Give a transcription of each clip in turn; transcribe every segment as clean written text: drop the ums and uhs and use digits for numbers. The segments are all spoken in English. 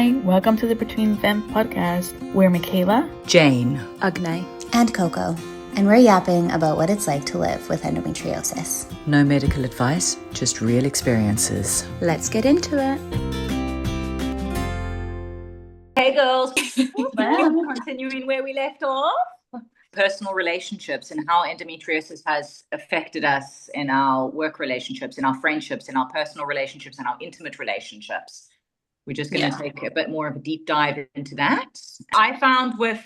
Hi, welcome to the Between Femmes podcast. We're Michaela, Jane, Agnay, and Coco, and we're yapping about what it's like to live with endometriosis. No medical advice, just real experiences. Let's get into it. Hey girls, well, continuing where we left off. Personal relationships and how endometriosis has affected us in our work relationships, in our friendships, in our personal relationships, and our intimate relationships. We're just going to take a bit more of a deep dive into that. I found with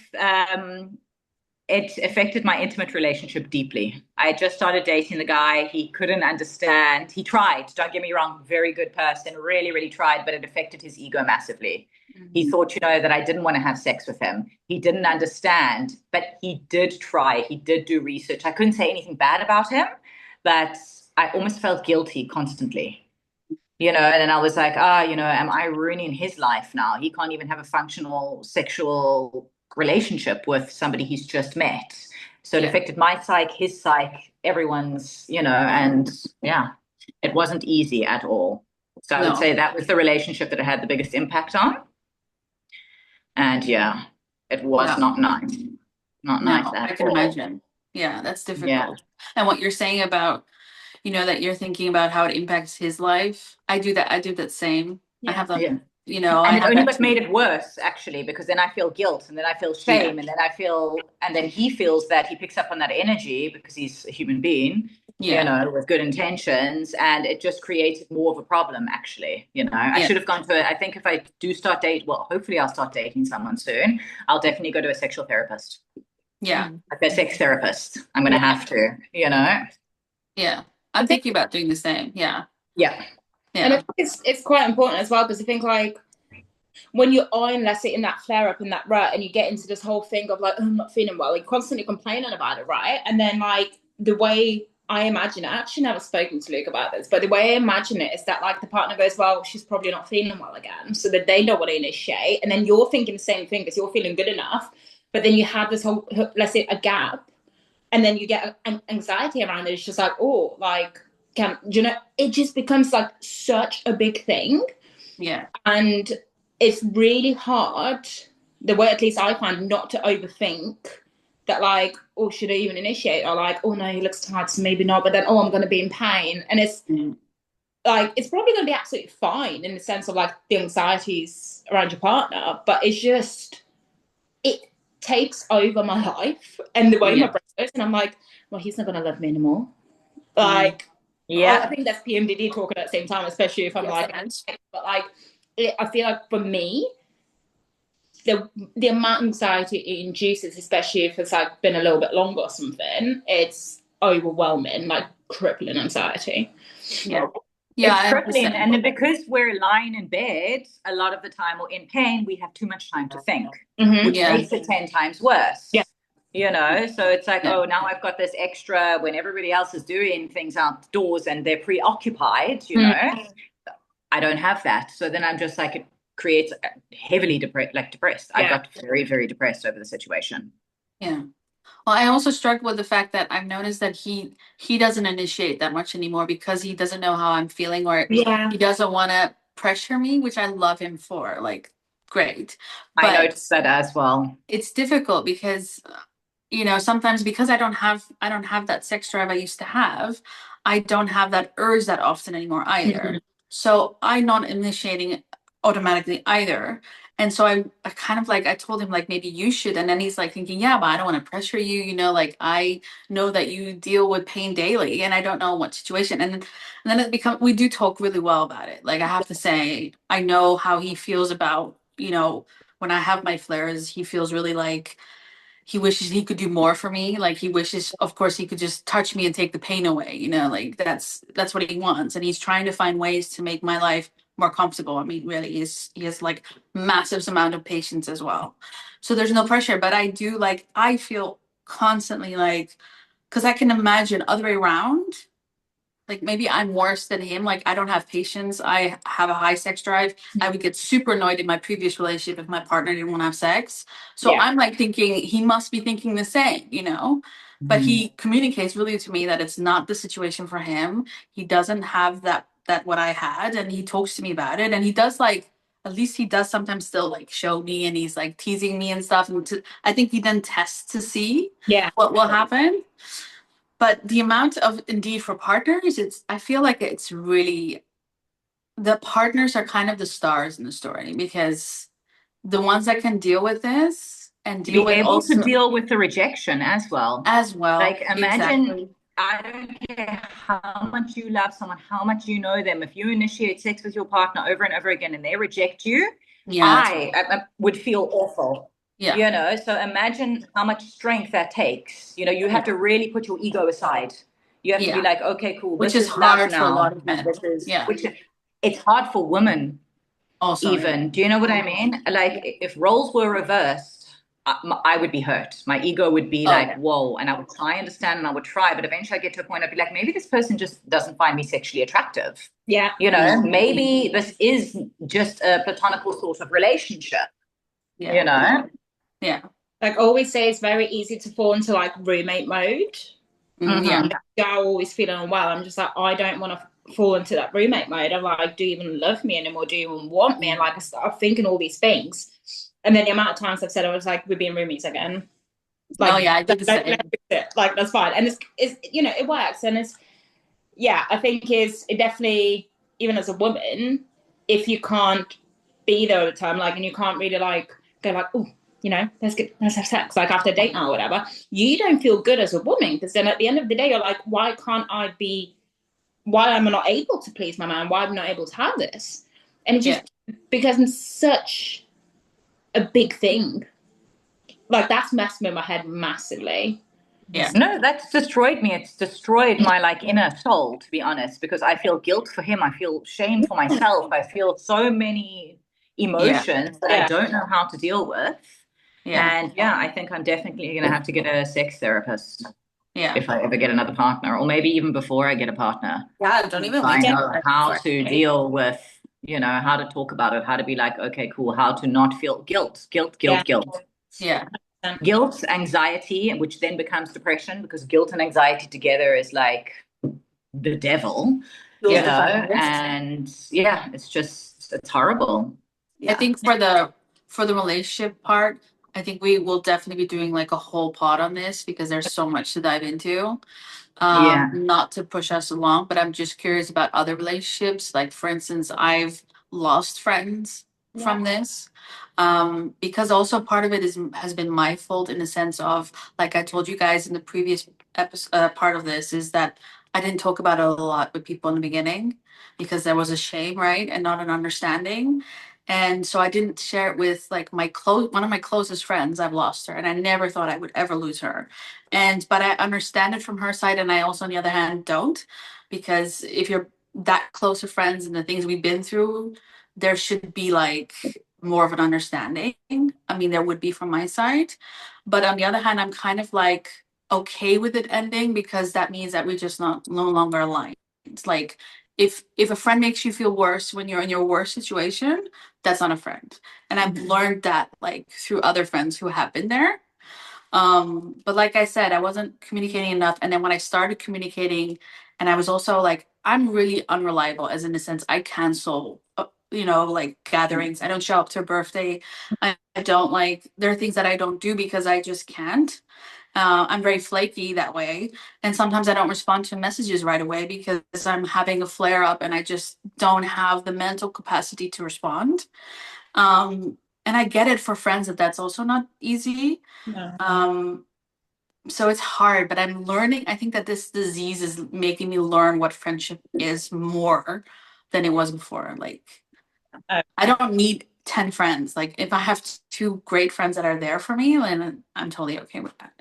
it affected my intimate relationship deeply. I had just started dating the guy. He couldn't understand. He tried, don't get me wrong, very good person, really, really tried, but it affected his ego massively. Mm-hmm. He thought, that I didn't want to have sex with him. He didn't understand, but he did try. He did do research. I couldn't say anything bad about him, but I almost felt guilty constantly. And then I was like, am I ruining his life now? He can't even have a functional sexual relationship with somebody he's just met. So it affected my psyche, his psyche, everyone's, and it wasn't easy at all. So I would say that was the relationship that I had the biggest impact on. And it was not nice. Not nice at all. I can imagine. Yeah, that's difficult. Yeah. And what you're saying about that you're thinking about how it impacts his life. I do that same. I have that, and it only but made it worse, actually, because then I feel guilt and then I feel shame and then he feels that he picks up on that energy because he's a human being, with good intentions, and it just created more of a problem, actually. I should have gone to I think if I do hopefully I'll start dating someone soon. I'll definitely go to a sexual therapist. Yeah. Like a sex therapist. I'm going to have to, Yeah. I'm thinking about doing the same. Yeah. And I think it's quite important as well, because I think when you're let's say in that flare up and that rut, and you get into this whole thing of I'm not feeling well, like constantly complaining about it, right? And then the way I imagine it, I actually never spoken to Luke about this, but the way I imagine it is that the partner goes, well, she's probably not feeling well again, so that they don't want to initiate, and then you're thinking the same thing because you're feeling good enough, but then you have this whole, let's say, a gap. And then you get anxiety around it. It's just it just becomes such a big thing. Yeah. And it's really hard, the way at least I find, not to overthink that should I even initiate? Or oh no, he looks tired, so maybe not. But then, I'm going to be in pain. And it's it's probably going to be absolutely fine in the sense of the anxieties around your partner. But it's just, it takes over my life and the way my brain goes, and I'm like, well, he's not gonna love me anymore. I think that's PMDD talking at the same time, especially if I'm but I feel like for me, the amount of anxiety it induces, especially if it's been a little bit longer or something, it's overwhelming, crippling anxiety. It's crippling, and then because we're lying in bed a lot of the time or in pain, we have too much time to think, which makes it 10 times worse. So it's now I've got this extra when everybody else is doing things outdoors and they're preoccupied, I don't have that. So then I'm just it creates heavily depressed. I got very, very depressed over the situation. Yeah. Well, I also struggle with the fact that I've noticed that he doesn't initiate that much anymore because he doesn't know how I'm feeling, or he doesn't want to pressure me, which I love him for. Great. But I noticed that as well. It's difficult because, sometimes because I don't have that sex drive I used to have, I don't have that urge that often anymore either. Mm-hmm. So I'm not initiating automatically either. And so I kind of I told him maybe you should, and then he's thinking, but I don't want to pressure you, I know that you deal with pain daily, and I don't know what situation. And then we do talk really well about it. I have to say, I know how he feels about, when I have my flares, he feels really he wishes he could do more for me. He wishes, of course, he could just touch me and take the pain away, that's what he wants. And he's trying to find ways to make my life more comfortable. I mean, really, he has massive amount of patience as well. So there's no pressure, but I do I feel constantly because I can imagine other way around. Maybe I'm worse than him. I don't have patience. I have a high sex drive. I would get super annoyed in my previous relationship if my partner didn't want to have sex. So I'm thinking he must be thinking the same, but he communicates really to me that it's not the situation for him. He doesn't have that what I had, and he talks to me about it, and he does at least he does sometimes still like show me, and he's like teasing me and stuff. And I think he then tests to see what will happen. But the amount of indeed for partners, I feel like it's really, the partners are kind of the stars in the story, because the ones that can deal with this and To deal be with able also to deal with the rejection as well. Like imagine, exactly. I don't care how much you love someone, how much you know them. If you initiate sex with your partner over and over again and they reject you, I would feel awful. Yeah. You know, so imagine how much strength that takes. You know, you have to really put your ego aside. You have to be like, okay, cool. Which this is love hard now. for a lot of men. This is, it's hard for women also. Even. Do you know what I mean? Like if roles were reversed, I would be hurt. My ego would be like, whoa. And I would try and understand and I would try. But eventually I get to a point I'd be like, maybe this person just doesn't find me sexually attractive. Yeah. You know, maybe this is just a platonical sort of relationship. Yeah. You know? Yeah. Like I always say, it's very easy to fall into like roommate mode. Yeah. I always feeling unwell. I'm just like, I don't want to fall into that roommate mode. I'm like, do you even love me anymore? Do you even want me? And like I start thinking all these things. And then the amount of times I've said, I was like, we're being roommates again. Like, I did the same. Like that's fine. And it's you know, it works. And it's I think it definitely, even as a woman, if you can't be there all the time, like, and you can't really like go like, oh, you know, let's have sex, like after a date night or whatever, you don't feel good as a woman, because then at the end of the day, you're like, why am I not able to please my man? Why am I not able to have this? And it just becomes such a big thing. Like that's messed with my head massively. Yeah. No, that's destroyed me. It's destroyed my like inner soul, to be honest, because I feel guilt for him. I feel shame for myself. I feel so many emotions that I don't know how to deal with. Yeah. And I think I'm definitely going to have to get a sex therapist. Yeah. If I ever get another partner, or maybe even before I get a partner. Yeah, don't even I know how to deal with, you know, how to talk about it, how to be like, okay, cool, how to not feel guilt. Yeah. Guilt, anxiety, which then becomes depression, because guilt and anxiety together is like the devil, you know, and it's horrible. I think for the relationship part, I think we will definitely be doing like a whole pod on this, because there's so much to dive into. Not to push us along, but I'm just curious about other relationships. Like for instance, I've lost friends from this. Because also part of it has been my fault, in the sense of, like I told you guys in the previous episode, part of this is that I didn't talk about it a lot with people in the beginning, because there was a shame, right, and not an understanding. And so I didn't share it with like one of my closest friends. I've lost her, and I never thought I would ever lose her. But I understand it from her side, and I also, on the other hand, don't, because if you're that close of friends and the things we've been through, there should be like more of an understanding. I mean, there would be from my side, but on the other hand, I'm kind of like okay with it ending, because that means that we're just no longer aligned. It's like if a friend makes you feel worse when you're in your worst situation, that's not a friend. And I've learned that like through other friends who have been there. But like I said, I wasn't communicating enough. And then when I started communicating, and I was also like, I'm really unreliable, as in the sense I cancel, like gatherings. I don't show up to her birthday. I don't like, there are things that I don't do because I just can't. I'm very flaky that way. And sometimes I don't respond to messages right away because I'm having a flare up and I just don't have the mental capacity to respond. And I get it for friends that's also not easy. So it's hard, but I'm learning. I think that this disease is making me learn what friendship is more than it was before. Like, I don't need 10 friends. Like, if I have two great friends that are there for me, then I'm totally okay with that.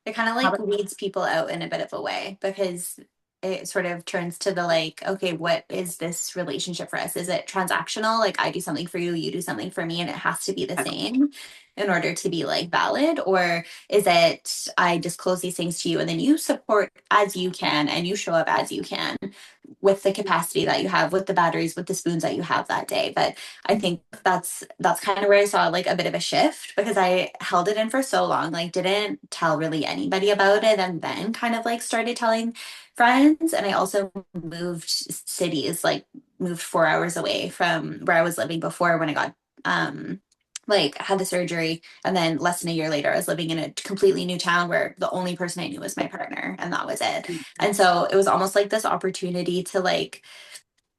It kind of like weeds people out in a bit of a way, because it sort of turns to the like, okay, what is this relationship for us? Is it transactional? Like I do something for you, you do something for me, and it has to be the same in order to be like valid? Or is it I disclose these things to you and then you support as you can and you show up as you can? with the capacity that you have, with the batteries, with the spoons that you have that day. But I think that's kind of where I saw like a bit of a shift, because I held it in for so long, like didn't tell really anybody about it, and then kind of like started telling friends. And I also moved cities, like moved 4 hours away from where I was living before when I got like had the surgery. And then less than a year later, I was living in a completely new town where the only person I knew was my partner, and that was it. And so it was almost like this opportunity to like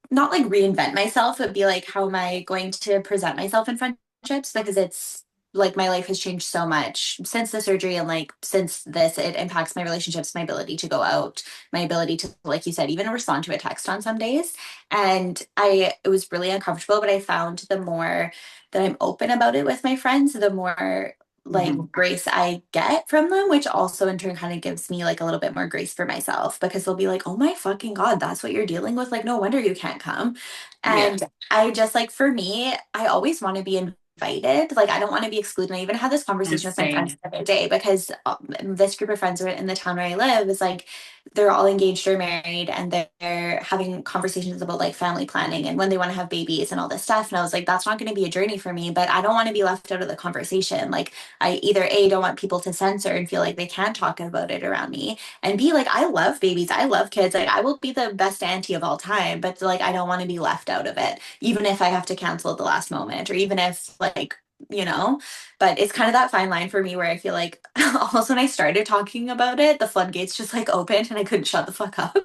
not like reinvent myself, but be like, how am I going to present myself in friendships? Because it's like my life has changed so much since the surgery, and like since this, it impacts my relationships, my ability to go out, my ability to, like you said, even respond to a text on some days. And it was really uncomfortable, but I found the more that I'm open about it with my friends, the more like grace I get from them, which also in turn kind of gives me like a little bit more grace for myself, because they'll be like, oh my fucking God, that's what you're dealing with. Like, no wonder you can't come. And I just like, for me, I always want to be invited. Like, I don't want to be excluded. I even had this conversation with my friends the other day, because this group of friends are in the town where I live is like, they're all engaged or married, and they're having conversations about like family planning and when they want to have babies and all this stuff. And I was like, that's not going to be a journey for me, but I don't want to be left out of the conversation. Like, I either A, don't want people to censor and feel like they can't talk about it around me, and B, like, I love babies, I love kids, like I will be the best auntie of all time, but like I don't want to be left out of it, even if I have to cancel at the last moment, or even if like, you know. But it's kind of that fine line for me where I feel like almost when I started talking about it, the floodgates just like opened and I couldn't shut the fuck up.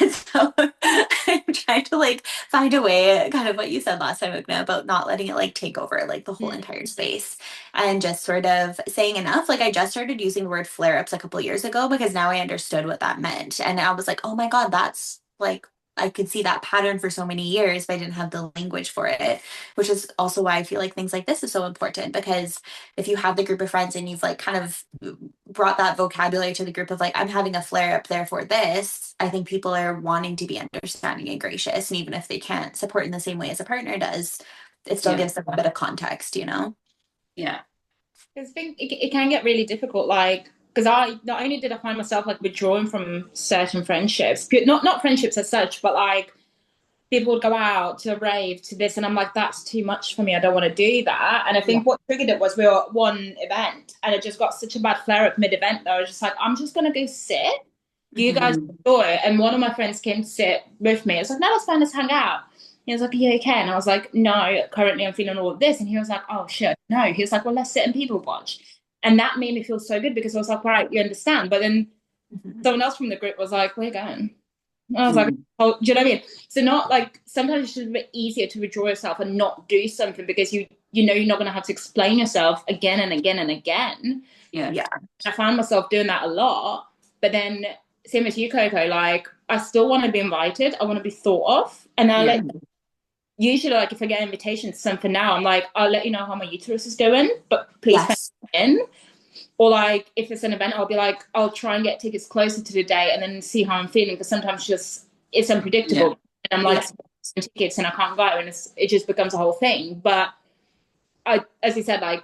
And so I'm trying to like find a way, kind of what you said last time, Ugna, about not letting it like take over like the whole entire space, and just sort of saying enough. Like, I just started using the word flare ups a couple years ago, because now I understood what that meant. And I was like, oh my God, that's like, I could see that pattern for so many years, but I didn't have the language for it, which is also why I feel like things like this is so important. Because if you have the group of friends and you've like kind of brought that vocabulary to the group of like, I'm having a flare up, therefore this, I think people are wanting to be understanding and gracious. And even if they can't support in the same way as a partner does, it still gives them a bit of context, you know? Yeah. Because I think it can get really difficult, like, because I not only did I find myself like withdrawing from certain friendships, not friendships as such, but like people would go out to a rave to this, and I'm like, that's too much for me. I don't want to do that. And I think what triggered it was we were at one event, and it just got such a bad flare up mid event that I was just like, I'm just gonna go sit. You guys enjoy it. And one of my friends came to sit with me. I was like, no, that's fine, let's hang out. He was like, are you okay? And I was like, no, currently I'm feeling all of this. And he was like, oh shit, no. He was like, well, let's sit and people watch. And that made me feel so good, because I was like, right, you understand. But then someone else from the group was like, where are you going? And I was like, oh, do you know what I mean? So not like, sometimes it's just a bit easier to withdraw yourself and not do something, because you know you're not going to have to explain yourself again and again and again. Yeah. I found myself doing that a lot. But then same as you, Coco, like I still want to be invited. I want to be thought of. And I like, usually like if I get an invitation to something now, I'm like, I'll let you know how my uterus is doing, but please in. Or like if it's an event, I'll be like, I'll try and get tickets closer to the day and then see how I'm feeling, because sometimes just it's unpredictable. And I'm like, tickets and I can't go, and it just becomes a whole thing. But as you said, like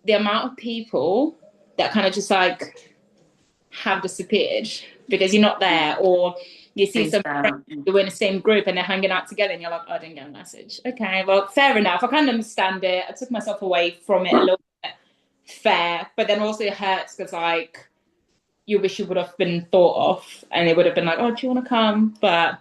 the amount of people that kind of just like have disappeared because you're not there, or you see some friends who are in the same group and they're hanging out together, and you're like, oh, I didn't get a message. Okay, well, fair enough. I kind of understand it. I took myself away from it a little bit. Fair, but then also it hurts because like you wish you would have been thought of, and it would have been like, oh, do you want to come? But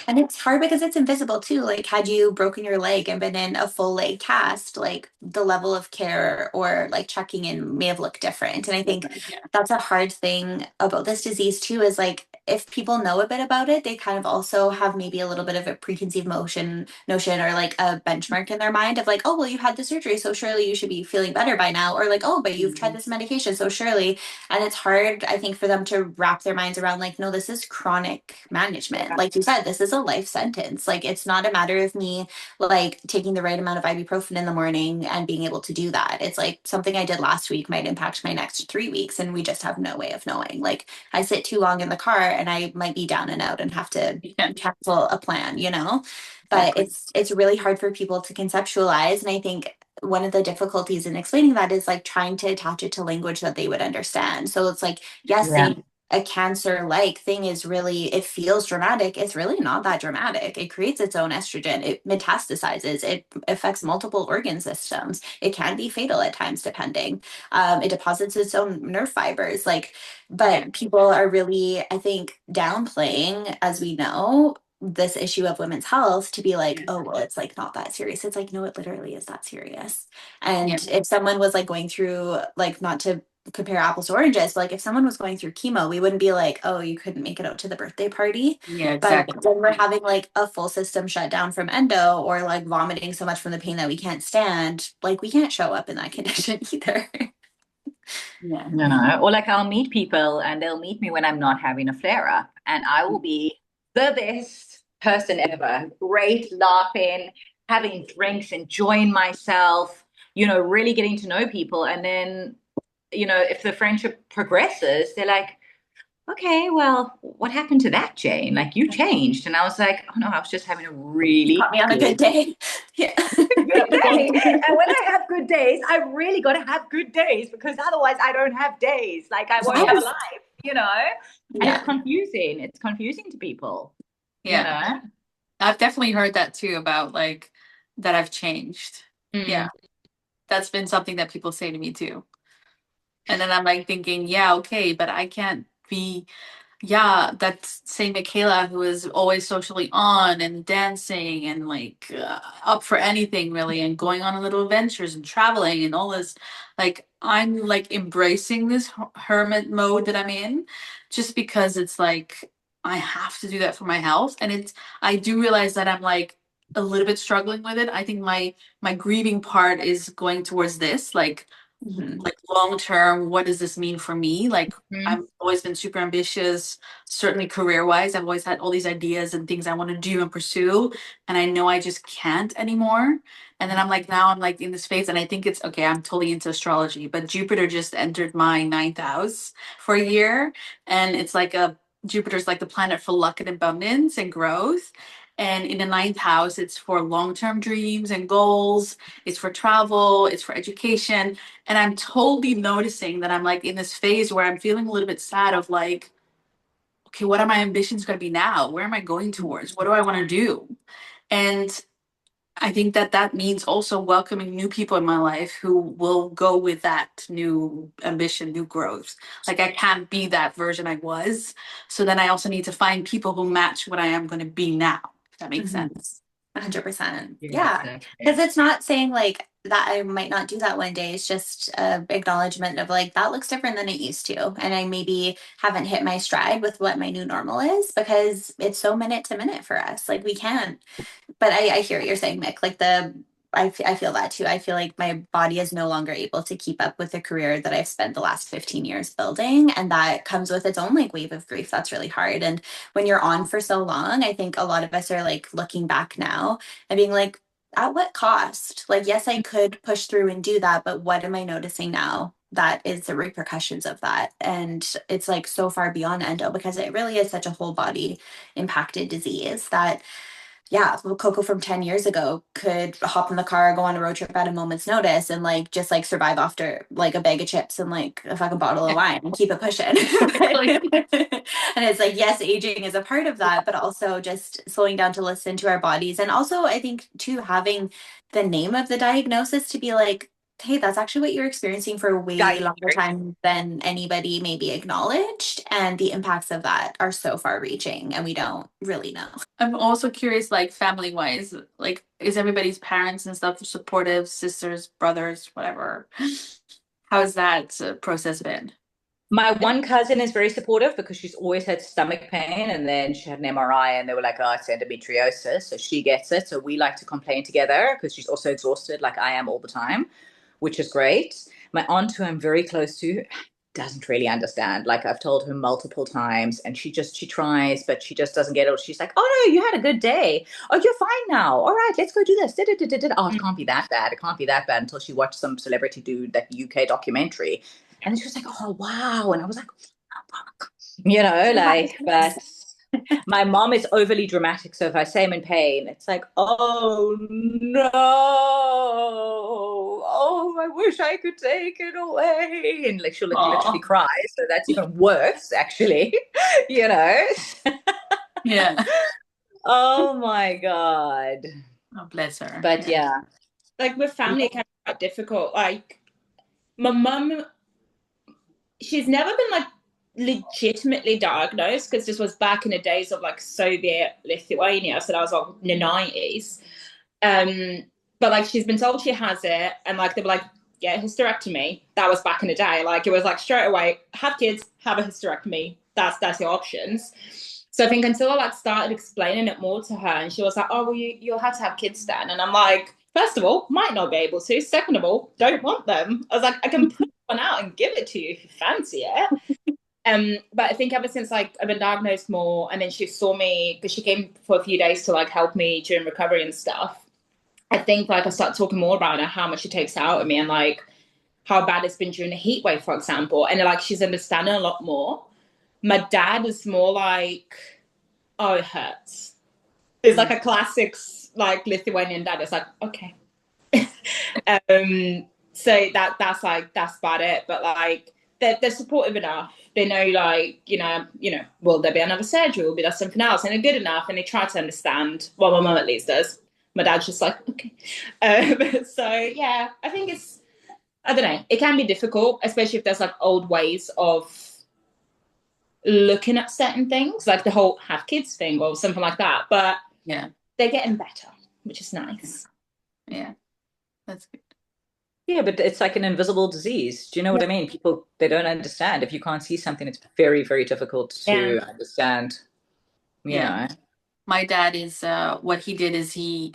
and it's hard because it's invisible too. Like, had you broken your leg and been in a full leg cast, like the level of care or like checking in may have looked different. And I think that's a hard thing about this disease too, is like if people know a bit about it, they kind of also have maybe a little bit of a preconceived notion or like a benchmark in their mind of like, oh, well, you had the surgery, so surely you should be feeling better by now. Or like, oh, but you've tried this medication, so surely. And it's hard, I think, for them to wrap their minds around like, no, this is chronic management. Like you said, this is a life sentence. Like, it's not a matter of me like taking the right amount of ibuprofen in the morning and being able to do that. It's like something I did last week might impact my next 3 weeks, and we just have no way of knowing. Like, I sit too long in the car and I might be down and out and have to cancel a plan, you know? But it's really hard for people to conceptualize. And I think one of the difficulties in explaining that is like trying to attach it to language that they would understand. So it's like, yes, they a cancer-like thing is really, it feels dramatic. It's really not that dramatic. It creates its own estrogen. It metastasizes. It affects multiple organ systems. It can be fatal at times, depending. It deposits its own nerve fibers. But people are really, I think, downplaying, as we know, this issue of women's health to be like, oh, well, it's like not that serious. It's like, no, it literally is that serious. And if someone was like going through, like, not to compare apples to oranges, but like if someone was going through chemo, we wouldn't be like, oh, you couldn't make it out to the birthday party. Yeah, exactly. But when we're having like a full system shut down from endo, or like vomiting so much from the pain that we can't stand, like we can't show up in that condition either. Yeah. No, or like I'll meet people and they'll meet me when I'm not having a flare up, and I will be the best person ever, great, laughing, having drinks, enjoying myself, really getting to know people. And then, if the friendship progresses, they're like, okay, well, what happened to that, Jane? Like, you changed. And I was like, oh no, I was just having a really Caught me on a good day. Yeah. good day. And when I have good days, I really got to have good days, because otherwise I don't have days. Like, I won't have a life, And it's confusing. It's confusing to people. Yeah. I've definitely heard that too, about like that I've changed. Yeah. That's been something that people say to me too. And then I'm like thinking, yeah, okay, but I can't be, that same Michaela who is always socially on and dancing and like up for anything really, and going on little adventures and traveling and all this. Like, I'm like embracing this hermit mode that I'm in, just because it's like I have to do that for my health. And I do realize that I'm like a little bit struggling with it. I think my grieving part is going towards this, like long term, what does this mean for me? Like, I've always been super ambitious, certainly career wise. I've always had all these ideas and things I want to do and pursue, and I know I just can't anymore. And then I'm like, now I'm like in this phase, and I think it's okay. I'm totally into astrology, but Jupiter just entered my ninth house for a year, and it's like Jupiter's like the planet for luck and abundance and growth. And in the ninth house, it's for long-term dreams and goals. It's for travel. It's for education. And I'm totally noticing that I'm like in this phase where I'm feeling a little bit sad of like, okay, what are my ambitions going to be now? Where am I going towards? What do I want to do? And I think that means also welcoming new people in my life who will go with that new ambition, new growth. Like, I can't be that version I was. So then I also need to find people who match what I am going to be now. If that makes sense. 100%. Yeah. Because it's not saying like that I might not do that one day. It's just an acknowledgement of like, that looks different than it used to. And I maybe haven't hit my stride with what my new normal is, because it's so minute to minute for us. Like, we can't. But I hear what you're saying, Mick. Like, I feel that too. I feel like my body is no longer able to keep up with the career that I've spent the last 15 years building. And that comes with its own like wave of grief. That's really hard. And when you're on for so long, I think a lot of us are like looking back now and being like, at what cost? Like, yes, I could push through and do that, but what am I noticing now? That is the repercussions of that. And it's like so far beyond endo, because it really is such a whole body impacted disease that, yeah, Coco from 10 years ago could hop in the car, go on a road trip at a moment's notice, and like just like survive after like a bag of chips and like a fucking bottle of wine and keep it pushing. And it's like, yes, aging is a part of that, but also just slowing down to listen to our bodies. And also, I think too, having the name of the diagnosis to be like, hey, that's actually what you're experiencing for a way longer time than anybody maybe acknowledged. And the impacts of that are so far reaching, and we don't really know. I'm also curious, like family wise, like, is everybody's parents and stuff supportive, sisters, brothers, whatever? How has that process been? My one cousin is very supportive, because she's always had stomach pain, and then she had an MRI and they were like, oh, it's endometriosis. So she gets it. So we like to complain together, because she's also exhausted like I am all the time, which is great. My aunt, who I'm very close to, doesn't really understand. Like, I've told her multiple times, and she tries, but she just doesn't get it. She's like, oh no, you had a good day. Oh, you're fine now. All right, let's go do this. Oh, it can't be that bad. It can't be that bad, until she watched some celebrity do that UK documentary. And then she was like, oh, wow. And I was like, oh, fuck. But my mom is overly dramatic. So if I say I'm in pain, it's like, oh no. Oh, I wish I could take it away. And like she'll Aw. literally cry. So that's even worse, actually. You know? Yeah. Oh my God. Oh, bless her. But yeah. Like with family, it can be quite difficult. Like my mum, she's never been like legitimately diagnosed, because this was back in the days of like Soviet Lithuania, so that was like in the 90s. But like she's been told she has it, and like they were like, yeah, hysterectomy. That was back in the day. Like it was like straight away, have kids, have a hysterectomy. That's your options. So I think until I like started explaining it more to her, and she was like, oh well, you'll have to have kids then. And I'm like, first of all, might not be able to. Second of all, don't want them. I was like, I can put one out and give it to you if you fancy it. But I think ever since like I've been diagnosed more, and then she saw me because she came for a few days to like help me during recovery and stuff. I think like I started talking more about it, how much it takes out of me, and like how bad it's been during the heat wave, for example. And like she's understanding a lot more. My dad is more like, oh, it hurts. It's like a classic like Lithuanian dad. It's like, okay. So that's about it. But like they're supportive enough. They know like, you know, will there be another surgery? Will be there something else? And they're good enough, and they try to understand. Well, my mum at least does. My dad's just like, okay. So yeah, I think I don't know. It can be difficult, especially if there's like old ways of looking at certain things, like the whole have kids thing or something like that. But Yeah. they're getting better, which is nice. Yeah. That's good. Yeah, but it's like an invisible disease. Do you know what I mean? People, they don't understand. If you can't see something, it's very, very difficult to understand. You know. My dad is what he did is he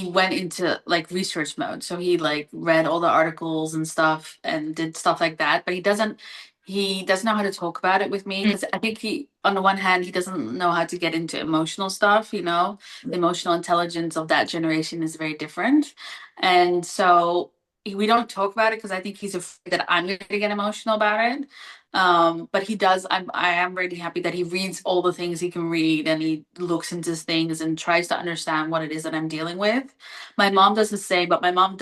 went into like research mode. So he like read all the articles and stuff and did stuff like that. But he doesn't know how to talk about it with me, because I think on the one hand, he doesn't know how to get into emotional stuff, you know. The emotional intelligence of that generation is very different. And so we don't talk about it because I think he's afraid that I'm going to get emotional about it. But he does. I am really happy that he reads all the things he can read, and he looks into things and tries to understand what it is that I'm dealing with. My mom does the same, but my mom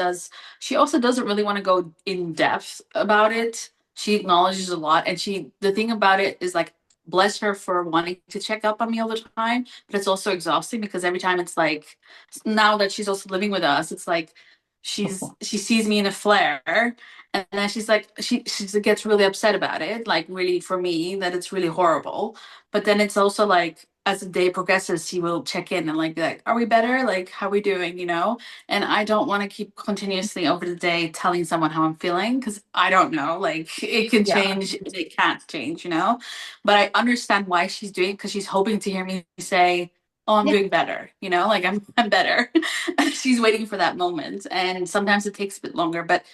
she also doesn't really want to go in depth about it. She acknowledges a lot, and the thing about it is like, bless her for wanting to check up on me all the time, but it's also exhausting because every time it's like, now that she's also living with us, it's like she sees me in a flare, and then she's like, she gets really upset about it, like really for me, that it's really horrible. But then it's also like, as the day progresses, she will check in and like be like, are we better? Like, how are we doing? You know? And I don't want to keep continuously over the day telling someone how I'm feeling, because I don't know. Like, it can change, it can't change, you know? But I understand why she's doing it, because she's hoping to hear me say, oh, I'm doing better, you know, like I'm better. She's waiting for that moment. And sometimes it takes a bit longer, but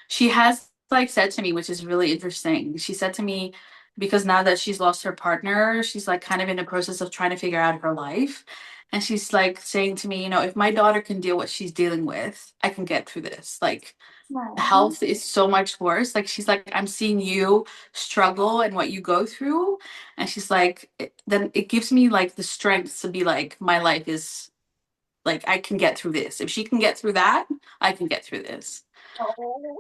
she has like said to me, which is really interesting. She said to me, because now that she's lost her partner, she's like kind of in the process of trying to figure out her life. And she's like saying to me, you know, if my daughter can deal what she's dealing with, I can get through this. Like, health is so much worse. Like, she's like, I'm seeing you struggle and what you go through. And she's like, then it gives me like the strength to be like, my life is like, I can get through this. If she can get through that, I can get through this.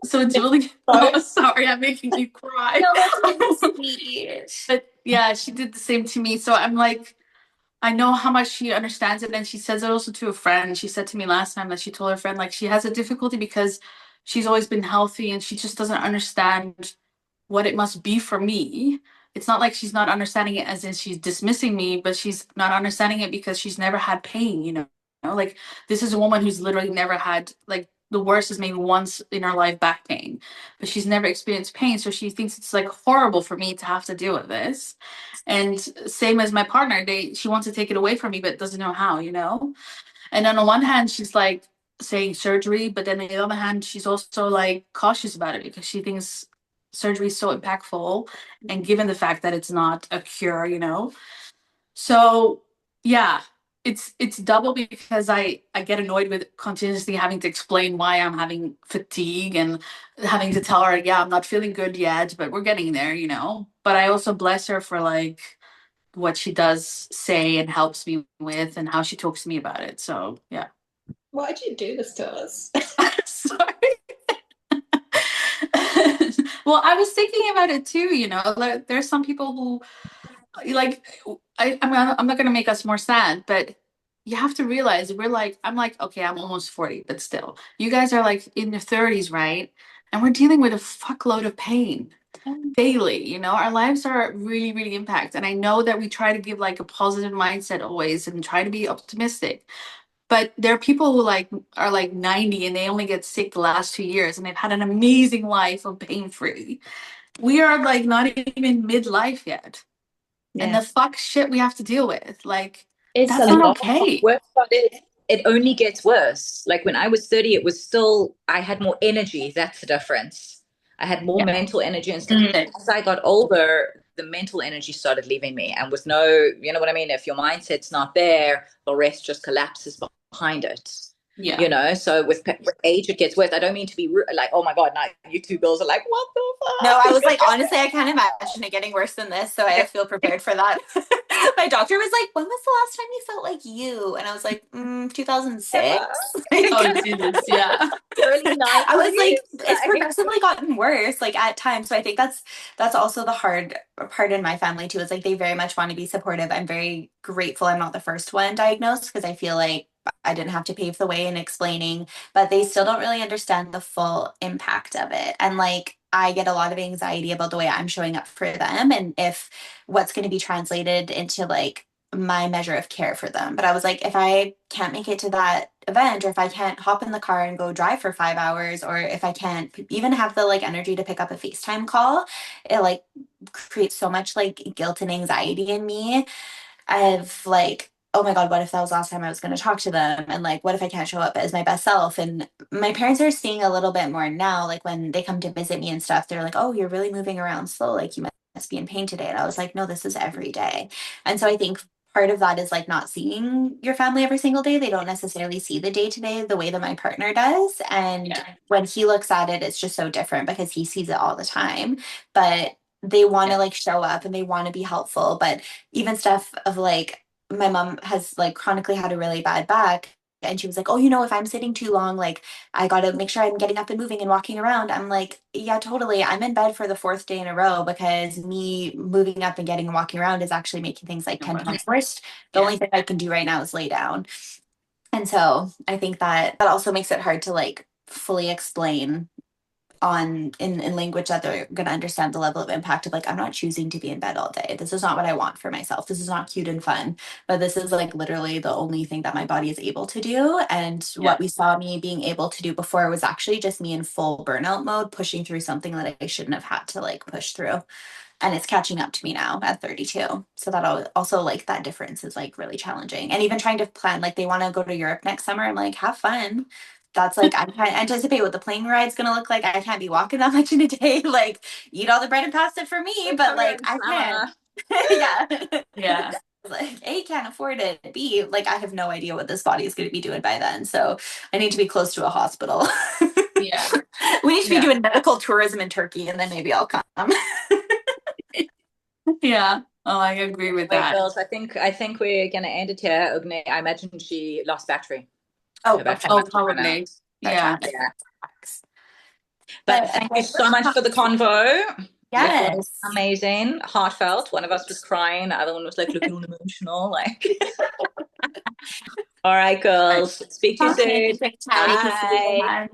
So it's really, oh, sorry, I'm making you cry. No, that's so sweet. But yeah, she did the same to me. So I'm like, I know how much she understands it. And she says it also to a friend. She said to me last time that she told her friend, like, she has a difficulty because she's always been healthy and she just doesn't understand what it must be for me. It's not like she's not understanding it as in she's dismissing me, but she's not understanding it because she's never had pain, you know? Like, this is a woman who's literally never had, like, the worst is maybe once in her life back pain, but she's never experienced pain. So she thinks it's like horrible for me to have to deal with this. And same as my partner, she wants to take it away from me, but doesn't know how, you know? And on the one hand, she's like saying surgery, but then on the other hand, she's also like cautious about it because she thinks surgery is so impactful. And given the fact that it's not a cure, you know? So yeah, it's double because I get annoyed with continuously having to explain why I'm having fatigue and having to tell her, yeah, I'm not feeling good yet, but we're getting there, you know? But I also bless her for like what she does say and helps me with and how she talks to me about it. So yeah. Why'd you do this to us? Sorry. Well, I was thinking about it too, like there's some people who like I'm not gonna make us more sad, but you have to realize I'm like, okay, I'm almost 40, but still. You guys are like in your 30s, right? And we're dealing with a fuckload of pain daily, our lives are really, really impacted. And I know that we try to give like a positive mindset always and try to be optimistic. But there are people who are like 90 and they only get sick the last 2 years and they've had an amazing life of pain free. We are like not even midlife yet. And the fuck shit we have to deal with. Like, It's that's a not lot. okay. Worse part is, it only gets worse. Like when I was 30, it was still, I had more energy. That's the difference. I had more mental energy and stuff. As I got older, the mental energy started leaving me. And with no, you know what I mean? If your mindset's not there, the rest just collapses behind it. Yeah. So with age, it gets worse. I don't mean to be like, oh my God, now you two girls are like, what the fuck? No, I was like, honestly, I can't imagine it getting worse than this. So I feel prepared for that. My doctor was like, when was the last time you felt like you? And I was like, 2006. Oh, Jesus. Yeah. I was like, it's progressively gotten worse, like at times. So I think that's also the hard part in my family too. Is like they very much want to be supportive. I'm very grateful I'm not the first one diagnosed because I feel like I didn't have to pave the way in explaining, but they still don't really understand the full impact of it. And like I get a lot of anxiety about the way I'm showing up for them and if what's going to be translated into like my measure of care for them. But I was like, if I can't make it to that event, or if I can't hop in the car and go drive for 5 hours, or if I can't even have the like energy to pick up a FaceTime call, it like creates so much like guilt and anxiety in me of like, oh my God, what if that was the last time I was going to talk to them? And like, what if I can't show up as my best self? And my parents are seeing a little bit more now, like when they come to visit me and stuff, they're like, oh, you're really moving around slow. Like you must be in pain today. And I was like, no, this is every day. And so I think part of that is like not seeing your family every single day. They don't necessarily see the day to day the way that my partner does. And when he looks at it, it's just so different because he sees it all the time. But they want to like show up and they want to be helpful. But even stuff of like, my mom has like chronically had a really bad back. And she was like, oh, if I'm sitting too long, like I got to make sure I'm getting up and moving and walking around. I'm like, yeah, totally. I'm in bed for the fourth day in a row because me moving up and getting and walking around is actually making things like 10 times worse. The only thing I can do right now is lay down. And so I think that also makes it hard to like fully explain in language that they're going to understand the level of impact of like, I'm not choosing to be in bed all day. This is not what I want for myself. This is not cute and fun, but this is like literally the only thing that my body is able to do. And what we saw me being able to do before was actually just me in full burnout mode, pushing through something that I shouldn't have had to like push through. And it's catching up to me now at 32. So that also like that difference is like really challenging. And even trying to plan, like they want to go to Europe next summer. I'm like, have fun. That's like, I can't anticipate what the plane ride's going to look like. I can't be walking that much in a day. Like eat all the bread and pasta for me, but like I can't. Yeah. Like A, can't afford it. B, like I have no idea what this body is going to be doing by then. So I need to be close to a hospital. Yeah. We need to be doing medical tourism in Turkey and then maybe I'll come. Yeah. Oh, I agree with that. Girls, I think we're gonna end it here. Ogne, I imagine she lost battery. Probably. Yeah. But thank you so much for the convo. Yes. It was amazing, heartfelt. One of us was crying, the other one was like looking emotional. Like, all right, girls. Speak to you soon. Bye.